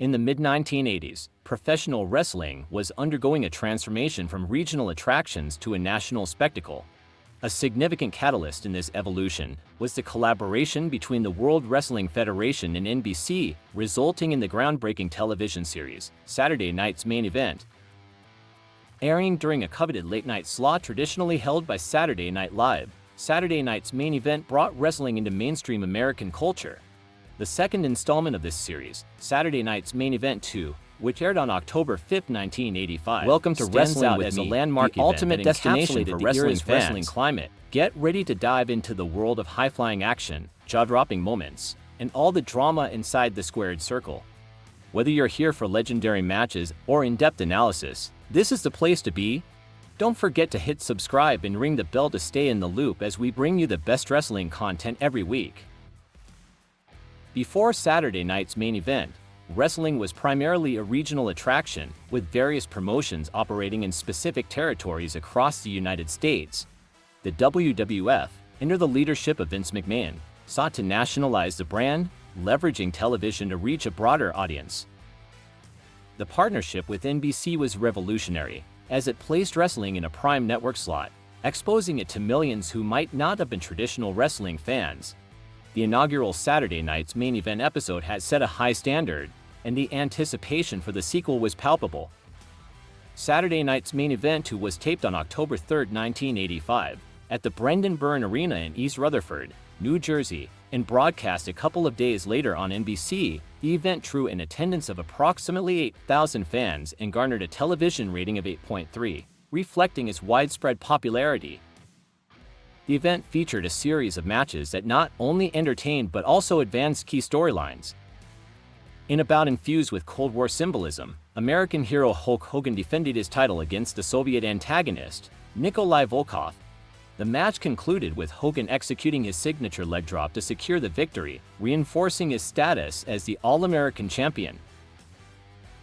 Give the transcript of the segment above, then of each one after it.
In the mid-1980s, professional wrestling was undergoing a transformation from regional attractions to a national spectacle. A significant catalyst in this evolution was the collaboration between the World Wrestling Federation and NBC, resulting in the groundbreaking television series, Saturday Night's Main Event. Airing during a coveted late-night slot traditionally held by Saturday Night Live, Saturday Night's Main Event brought wrestling into mainstream American culture. The second installment of this series, Saturday Night's Main Event 2, which aired on October 5, 1985, Welcome to Wrestling with as Me, a landmark the event ultimate that destination encapsulated for the wrestling era's fans. wrestling climate. Get ready to dive into the world of high-flying action, jaw-dropping moments, and all the drama inside the squared circle. Whether you're here for legendary matches or in-depth analysis, this is the place to be. Don't forget to hit subscribe and ring the bell to stay in the loop as we bring you the best wrestling content every week. Before Saturday Night's Main Event, wrestling was primarily a regional attraction, with various promotions operating in specific territories across the United States. The WWF, under the leadership of Vince McMahon, sought to nationalize the brand, leveraging television to reach a broader audience. The partnership with NBC was revolutionary, as it placed wrestling in a prime network slot, exposing it to millions who might not have been traditional wrestling fans. The inaugural Saturday Night's Main Event episode had set a high standard, and the anticipation for the sequel was palpable. Saturday Night's Main Event 2 was taped on October 3, 1985, at the Brendan Byrne Arena in East Rutherford, New Jersey, and broadcast a couple of days later on NBC. The event drew an attendance of approximately 8,000 fans and garnered a television rating of 8.3, reflecting its widespread popularity. The event featured a series of matches that not only entertained but also advanced key storylines. In a bout infused with Cold War symbolism, American hero Hulk Hogan defended his title against the Soviet antagonist, Nikolai Volkov. The match concluded with Hogan executing his signature leg drop to secure the victory, reinforcing his status as the All-American champion.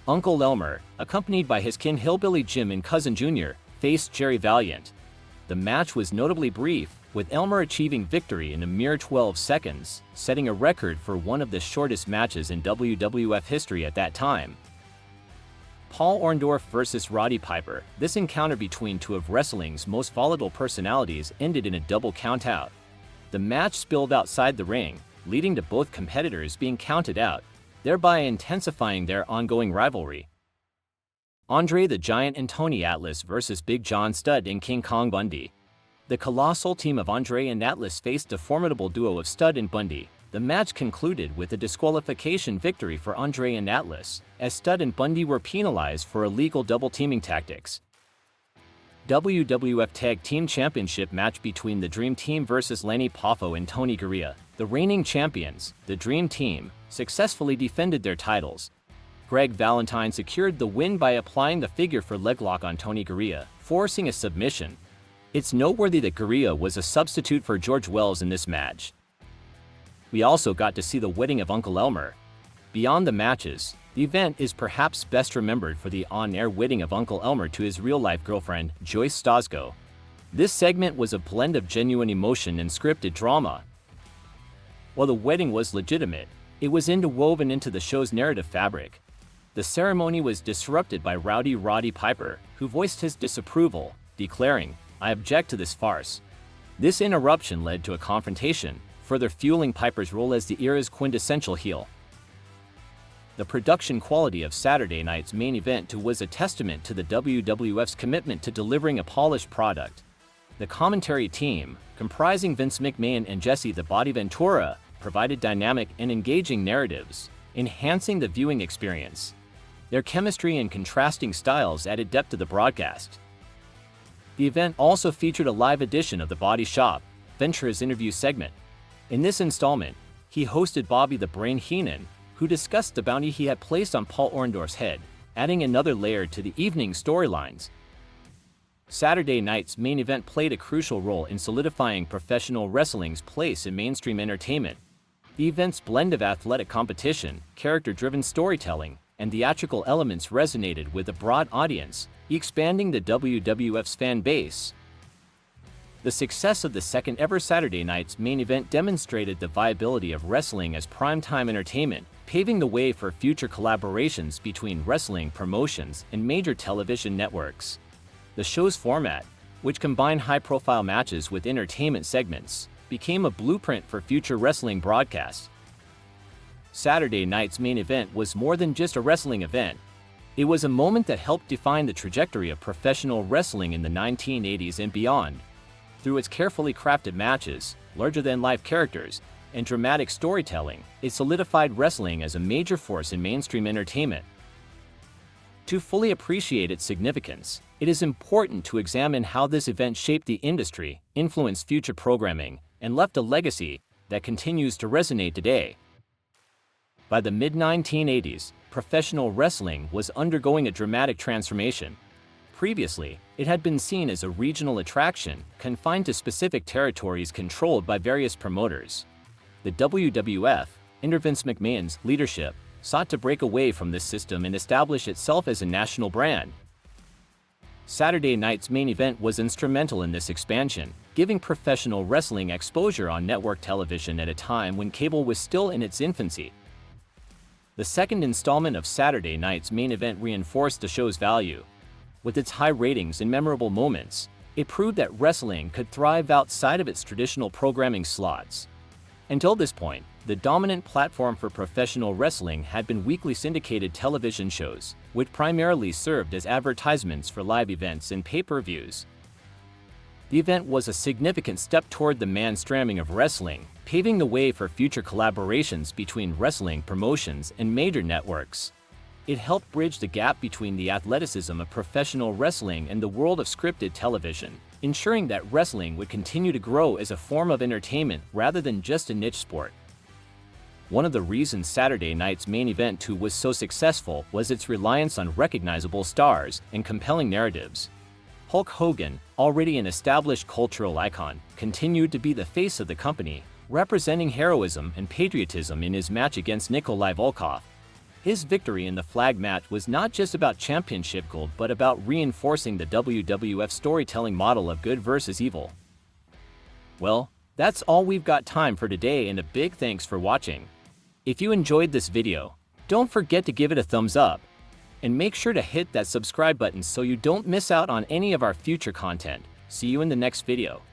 Uncle Elmer, accompanied by his kin Hillbilly Jim and Cousin Jr., faced Jerry Valiant. The match was notably brief, with Elmer achieving victory in a mere 12 seconds, setting a record for one of the shortest matches in WWF history at that time. Paul Orndorff vs. Roddy Piper. This encounter between two of wrestling's most volatile personalities ended in a double countout. The match spilled outside the ring, leading to both competitors being counted out, thereby intensifying their ongoing rivalry. Andre the Giant and Tony Atlas vs. Big John Studd and King Kong Bundy. The colossal team of Andre and Atlas faced a formidable duo of Studd and Bundy. The match concluded with a disqualification victory for Andre and Atlas, as Studd and Bundy were penalized for illegal double-teaming tactics. WWF Tag Team Championship match between the Dream Team vs. Lanny Poffo and Tony Garea. The reigning champions, the Dream Team, successfully defended their titles. Greg Valentine secured the win by applying the figure for leg lock on Tony Garea, forcing a submission. It's noteworthy that Garea was a substitute for George Wells in this match. We also got to see the wedding of Uncle Elmer. Beyond the matches, the event is perhaps best remembered for the on-air wedding of Uncle Elmer to his real-life girlfriend, Joyce Stosgo. This segment was a blend of genuine emotion and scripted drama. While the wedding was legitimate, it was interwoven into the show's narrative fabric. The ceremony was disrupted by Rowdy Roddy Piper, who voiced his disapproval, declaring, "I object to this farce." This interruption led to a confrontation, further fueling Piper's role as the era's quintessential heel. The production quality of Saturday Night's Main Event 2 was a testament to the WWF's commitment to delivering a polished product. The commentary team, comprising Vince McMahon and Jesse the Body Ventura, provided dynamic and engaging narratives, enhancing the viewing experience. Their chemistry and contrasting styles added depth to the broadcast. The event also featured a live edition of The Body Shop, Ventura's interview segment. In this installment, he hosted Bobby the Brain Heenan, who discussed the bounty he had placed on Paul Orndorff's head, adding another layer to the evening's storylines. Saturday Night's Main Event played a crucial role in solidifying professional wrestling's place in mainstream entertainment. The event's blend of athletic competition, character-driven storytelling, and theatrical elements resonated with a broad audience, expanding the WWF's fan base. The success of the second ever Saturday night's main event demonstrated the viability of wrestling as primetime entertainment, paving the way for future collaborations between wrestling promotions and major television networks. The show's format, which combined high-profile matches with entertainment segments, became a blueprint for future wrestling broadcasts. Saturday night's main event was more than just a wrestling event. It was a moment that helped define the trajectory of professional wrestling in the 1980s and beyond. Through its carefully crafted matches, larger-than-life characters, and dramatic storytelling, it solidified wrestling as a major force in mainstream entertainment. To fully appreciate its significance, it is important to examine how this event shaped the industry, influenced future programming, and left a legacy that continues to resonate today. By the mid-1980s, professional wrestling was undergoing a dramatic transformation. Previously, it had been seen as a regional attraction, confined to specific territories controlled by various promoters. The WWF, under Vince McMahon's leadership, sought to break away from this system and establish itself as a national brand. Saturday night's main event was instrumental in this expansion, giving professional wrestling exposure on network television at a time when cable was still in its infancy. The second installment of Saturday night's main event reinforced the show's value. With its high ratings and memorable moments, it proved that wrestling could thrive outside of its traditional programming slots. Until this point, the dominant platform for professional wrestling had been weekly syndicated television shows, which primarily served as advertisements for live events and pay-per-views. The event was a significant step toward the mainstreaming of wrestling, paving the way for future collaborations between wrestling promotions and major networks. It helped bridge the gap between the athleticism of professional wrestling and the world of scripted television, ensuring that wrestling would continue to grow as a form of entertainment rather than just a niche sport. One of the reasons Saturday night's main event 2 was so successful was its reliance on recognizable stars and compelling narratives. Hulk Hogan, already an established cultural icon, continued to be the face of the company, representing heroism and patriotism in his match against Nikolai Volkov. His victory in the flag match was not just about championship gold but about reinforcing the WWF storytelling model of good versus evil. Well, that's all we've got time for today, and a big thanks for watching. If you enjoyed this video, don't forget to give it a thumbs up, and make sure to hit that subscribe button so you don't miss out on any of our future content. See you in the next video.